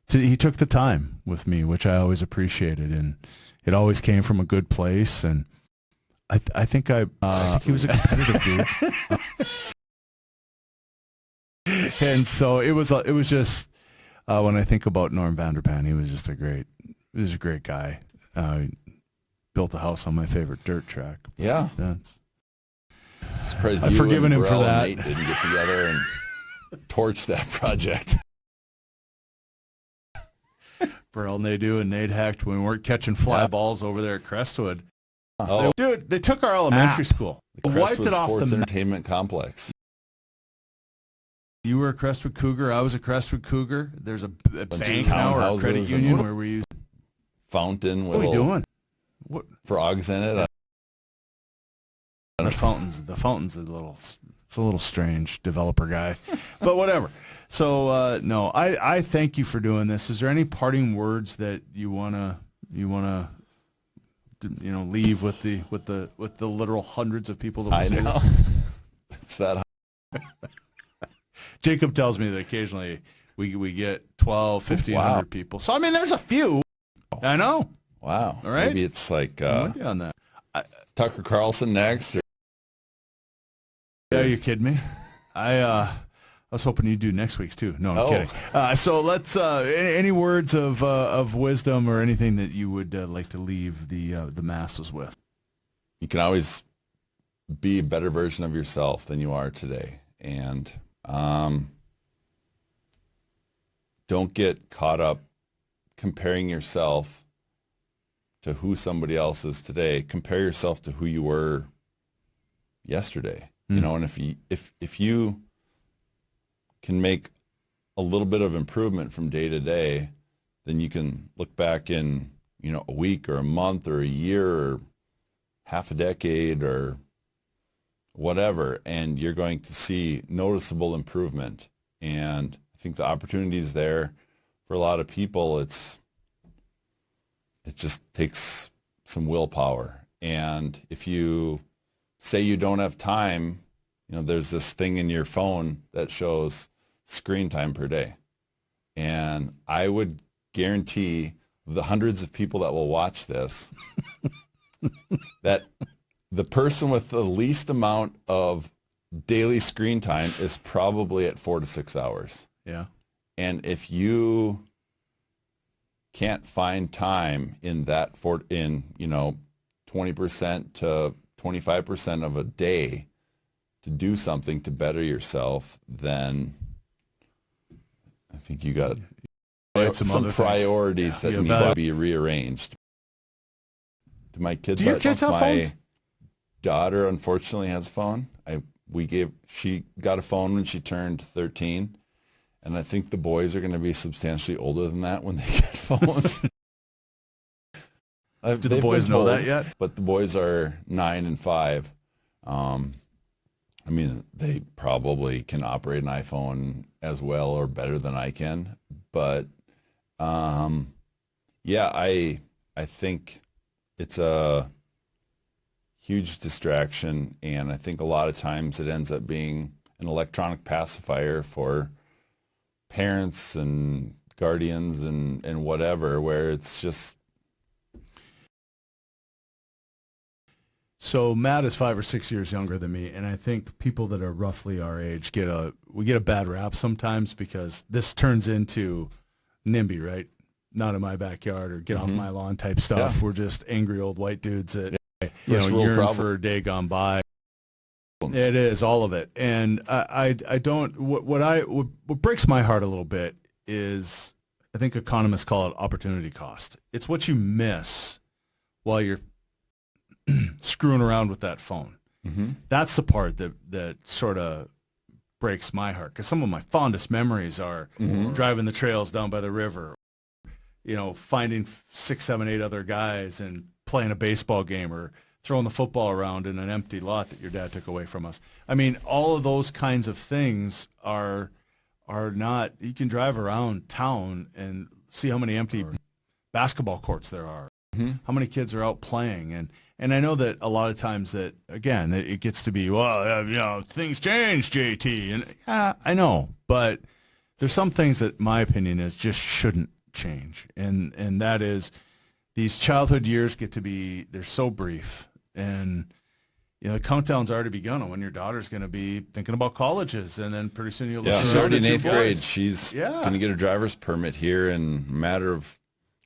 he took the time with me, which I always appreciated, and it always came from a good place. And I think he was a competitive dude. And so it was just when I think about Norm Vanderpan, he was just a great guy. Built a house on my favorite dirt track. Yeah. Surprised I've forgiven him for that. Nate didn't get together and torch that project. Burrell, Nadeau, and Nate Hecht, when we weren't catching fly balls over there at Crestwood. Oh, Dude, they took our elementary school. the Wiped Crestwood it off Sports the map. Entertainment Complex. You were a Crestwood Cougar. I was a Crestwood Cougar. There's a Bunch bank of now or a townhouses credit and union where we used. Fountain with What are we doing? What? frogs in it. The fountain's it's a little strange, developer guy, but whatever. So no, I thank you for doing this. Is there any parting words that you wanna leave with the literal hundreds of people that I listen to know. this? It's that. Jacob tells me that occasionally we get 12, 1,500 people. So I mean, there's a few. I know. Wow. All right. Maybe it's like I'm with you on that. Tucker Carlson next. Yeah, you kidding me? I was hoping you'd do next week's too. No, I'm kidding. So let's any words of wisdom or anything that you would like to leave the masses with. you can always be a better version of yourself than you are today. And don't get caught up comparing yourself to who somebody else is today. Compare yourself to who you were yesterday. You know, and if you can make a little bit of improvement from day to day, then you can look back in, you know, a week or a month or a year or half a decade or whatever, and you're going to see noticeable improvement. And I think the opportunity is there for a lot of people. It just takes some willpower. And if you say you don't have time, you know, there's this thing in your phone that shows screen time per day. And I would guarantee the hundreds of people that will watch this that the person with the least amount of daily screen time is probably at 4 to 6 hours. Yeah. And if you can't find time in that 20% to 25% of a day to do something to better yourself, then I think you got some priorities that need to be rearranged. Do my kids? Do your kids have phones? My daughter, unfortunately, has a phone. She got a phone when she turned 13, and I think the boys are going to be substantially older than that when they get phones. Do the boys know that yet? But the boys are 9 and 5. I mean, they probably can operate an iPhone as well or better than I can. But yeah, I think it's a huge distraction, and I think a lot of times it ends up being an electronic pacifier for parents and guardians and whatever, where it's just. So Matt is 5 or 6 years younger than me, and I think people that are roughly our age get a bad rap sometimes because this turns into NIMBY, right? Not in my backyard or get off my lawn type stuff. Yeah. We're just angry old white dudes that yearn for a day gone by. It is all of it, and I don't. What breaks my heart a little bit is I think economists call it opportunity cost. It's what you miss while you're screwing around with that phone. That's the part that sort of breaks my heart, because some of my fondest memories are driving the trails down by the river, you know, finding 6, 7, 8 other guys and playing a baseball game or throwing the football around in an empty lot that your dad took away from us. I mean, all of those kinds of things are not. You can drive around town and see how many empty basketball courts there are, how many kids are out playing, and I know that a lot of times that, again, that it gets to be, well, you know, things change, JT, and I know, but there's some things that my opinion is just shouldn't change, and that is these childhood years get to be, they're so brief, and you know the countdown's already begun on when your daughter's going to be thinking about colleges, and then pretty soon you'll she's already in 8th grade. She's going to get a driver's permit here in a matter of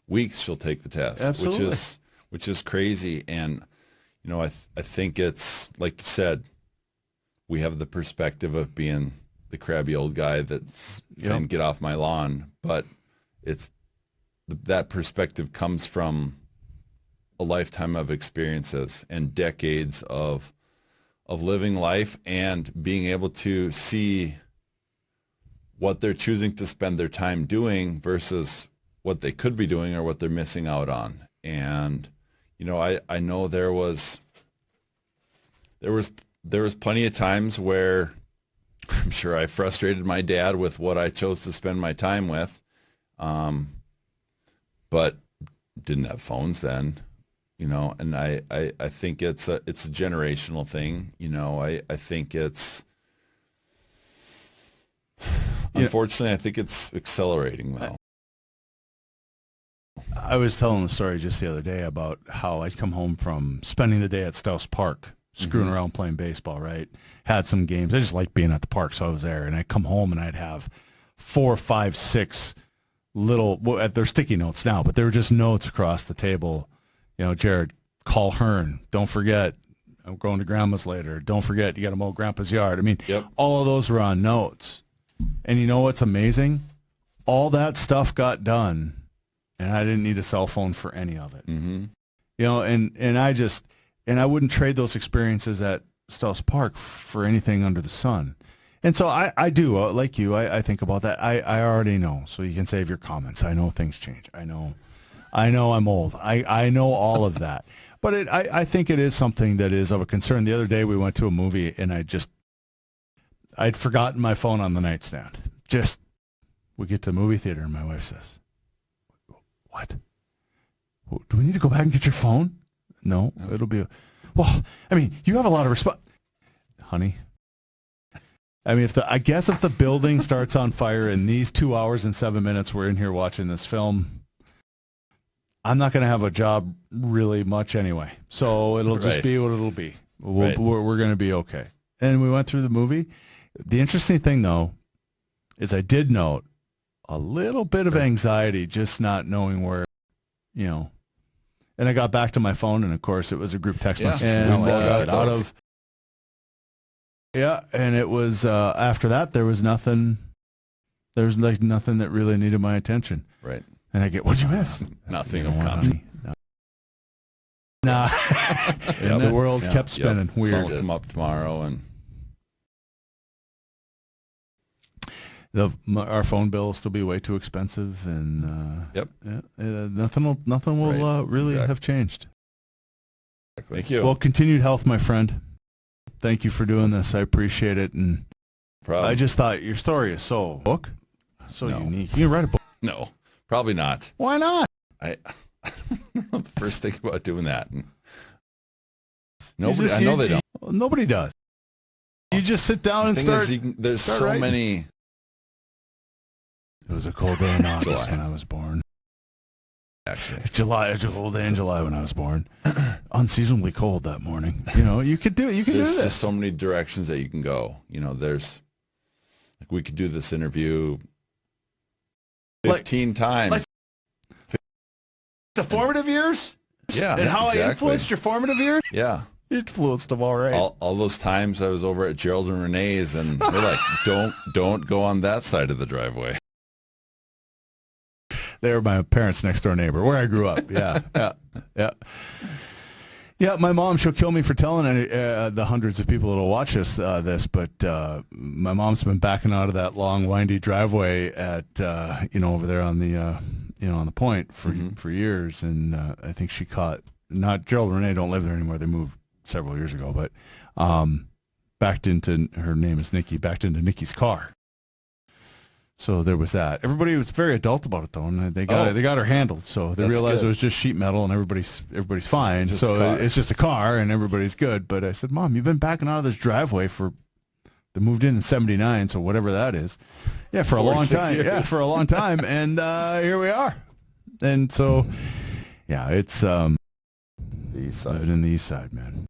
weeks. She'll take the test. Absolutely. which is crazy. And you know, I think it's like you said, we have the perspective of being the crabby old guy that's saying get off my lawn, but it's that perspective comes from a lifetime of experiences and decades of living life and being able to see what they're choosing to spend their time doing versus what they could be doing or what they're missing out on. And you know, I know there was plenty of times where I'm sure I frustrated my dad with what I chose to spend my time with, but didn't have phones then, you know. And I think it's a generational thing, you know. I think it's unfortunately I think it's accelerating though. I was telling the story just the other day about how I'd come home from spending the day at Stouse Park, screwing around playing baseball, right? Had some games. I just liked being at the park, so I was there. And I'd come home and I'd have 4, 5, 6 little, well, they're sticky notes now, but they were just notes across the table. You know, Jarrod, call Hearn. Don't forget, I'm going to Grandma's later. Don't forget, you got to mow Grandpa's yard. I mean, all of those were on notes. And you know what's amazing? All that stuff got done, and I didn't need a cell phone for any of it. Mm-hmm. You know, and I wouldn't trade those experiences at Stouse Park for anything under the sun. And so I do, like you, I think about that. I already know, so you can save your comments. I know things change. I know I'm old. I know all of that. But I think it is something that is of a concern. The other day we went to a movie, and I'd forgotten my phone on the nightstand. We get to the movie theater, and my wife says, "What? Do we need to go back and get your phone?" No, it'll be, well, I mean, you have a lot of response. Honey, I mean, if the building starts on fire in these 2 hours and 7 minutes we're in here watching this film, I'm not going to have a job really much anyway. So it'll just be what it'll be. We're going to be okay. And we went through the movie. The interesting thing, though, is I did note a little bit of anxiety just not knowing where, you know. And I got back to my phone, and, of course, it was a group text message. And and it was after that there was nothing. There was like nothing that really needed my attention. Right. And I get, what'd you miss? Nothing of consequence. Nah. And the world kept spinning. Weird. Someone will come up tomorrow, and our phone bill will still be way too expensive, and nothing will really have changed. Thank you. Well, continued health, my friend. Thank you for doing this. I appreciate it, and I just thought your story is so unique. You can write a book. No, probably not. Why not? I don't know the first thing about doing that. Nobody, I know they don't. Nobody does. You just sit down and start. There's so many. It was a cold day in August when I was born. Actually, it was a cold day in July when I was born. Unseasonably cold that morning. You know, you could do it. You could do this. There's just so many directions that you can go. You know, we could do this interview 15 times. The formative years? Yeah. And how I influenced your formative years? Yeah. Influenced them all right. All those times I was over at Jarrod and Renee's, and they're like, don't go on that side of the driveway. They were my parents' next door neighbor, where I grew up. Yeah. Yeah, my mom, she'll kill me for telling the hundreds of people that'll watch this, but my mom's been backing out of that long, windy driveway at, over there on the, on the point for years, and I think she caught, not Gerald and Renee don't live there anymore, they moved several years ago, but backed into, her name is Nikki, backed into Nikki's car. So there was that. Everybody was very adult about it, though, and they got her handled. So they realized it was just sheet metal, and everybody's fine. So it's just a car, and everybody's good. But I said, Mom, you've been backing out of this driveway they moved in '79, so whatever that is. Yeah, for a long time. Years. Yeah, for a long time, and here we are. And so, yeah, it's the east side. In the east side, man.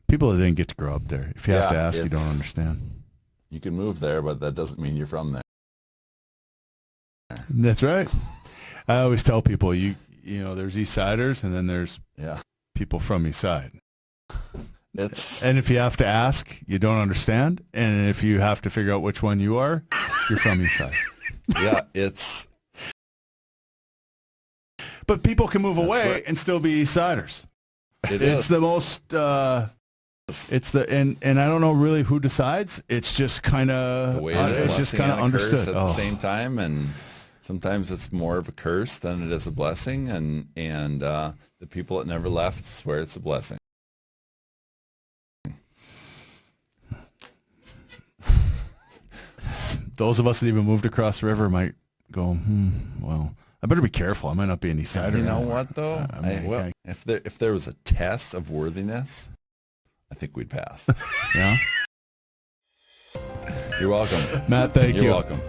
People that didn't get to grow up there. If you have to ask, you don't understand. You can move there, but that doesn't mean you're from there. That's right. I always tell people, there's East Siders, and then there's people from East Side. And if you have to ask, you don't understand. And if you have to figure out which one you are, you're from East Side. Yeah, But people can move away and still be East Siders. It's the most. It's and I don't know really who decides. It's just kind of understood at the same time, and sometimes it's more of a curse than it is a blessing. And the people that never left swear it's a blessing. Those of us that even moved across the river might go, well, I better be careful. I might not be an East Sider. You know what though? If there was a test of worthiness, I think we'd pass. Yeah. You're welcome. Matt, thank you. You're welcome.